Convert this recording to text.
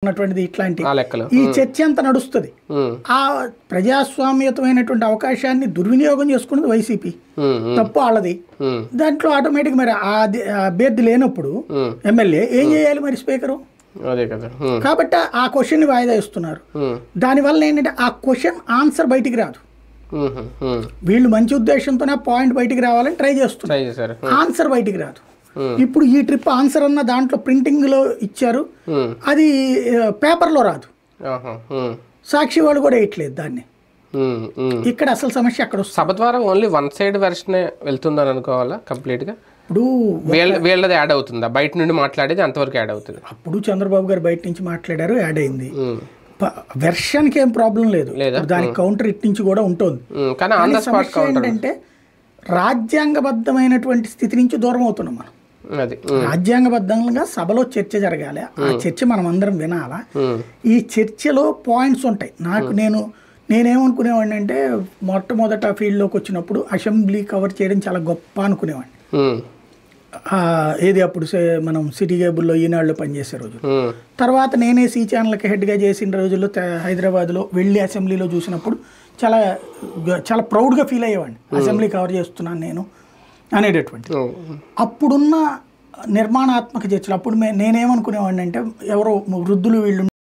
ఉన్నటువంటిది ఇట్లాంటి ఈ చర్చ అంతా నడుస్తుంది. ఆ ప్రజాస్వామ్యతమైనటువంటి అవకాశాన్ని దుర్వినియోగం చేసుకున్నది వైసీపీ, తప్పు వాళ్ళది. దాంట్లో ఆటోమేటిక్ మరి అభ్యర్థి లేనప్పుడు ఎమ్మెల్యే ఏం చేయాలి మరి స్పీకరు? కాబట్టి ఆ క్వశ్చన్ ని వాయిదా ఇస్తున్నారు. దానివల్ల ఏంటంటే ఆ క్వశ్చన్ ఆన్సర్ బయటికి రాదు. వీళ్ళు మంచి ఉద్దేశంతోనే పాయింట్ బయటికి రావాలని ట్రై చేస్తున్నారు, ఆన్సర్ బయటికి రాదు. ఇప్పుడు ఈ ట్రిప్ ఆన్సర్ అన్న దాంట్లో ప్రింటింగ్ లో ఇచ్చారు, అది పేపర్ లో రాదు. సాక్షి వాళ్ళు కూడా వేయట్లేదు దాన్ని. ఇక్కడ అసలు సమస్య అక్కడ సభ ద్వారా ఓన్లీ వన్ సైడ్ వెర్షన్ వెళ్తుందని అనుకోవాలా కంప్లీట్ గా? ఇప్పుడు వీళ్ళది యాడ్ అవుతుందా? బయట నుండి మాట్లాడేది అంతవరకు యాడ్ అవుతుంది. అప్పుడు చంద్రబాబు గారు బయట నుంచి మాట్లాడారు, యాడ్ అయింది. వెర్షన్ కి ఏం ప్రాబ్లం లేదు, దానికి కౌంటర్ ఇట్ నుంచి కూడా ఉంటుంది. ఏంటంటే రాజ్యాంగబద్ధమైనటువంటి స్థితి నుంచి దూరం అవుతున్నాం మనం. రాజ్యాంగబద్ధంగా సభలో చర్చ జరగాలి, ఆ చర్చ మనం అందరం వినాలా. ఈ చర్చలో పాయింట్స్ ఉంటాయి. నేనేమనుకునేవాడిని అంటే మొట్టమొదట ఫీల్డ్లోకి వచ్చినప్పుడు అసెంబ్లీ కవర్ చేయడం చాలా గొప్ప అనుకునేవాడిని. ఏది అప్పుడు మనం సిటీ కేబుల్లో ఈనాడులో పనిచేసే రోజు, తర్వాత నేనే సి ఛానల్కి హెడ్గా చేసిన రోజుల్లో హైదరాబాద్లో వెళ్ళి అసెంబ్లీలో చూసినప్పుడు చాలా చాలా ప్రౌడ్గా ఫీల్ అయ్యేవాడిని. అసెంబ్లీ కవర్ చేస్తున్నాను నేను అనేటటువంటి. అప్పుడున్న నిర్మాణాత్మక చర్చలు అప్పుడు నేనేమనుకునేవాడిని అంటే ఎవరో వృద్ధులు వీళ్ళు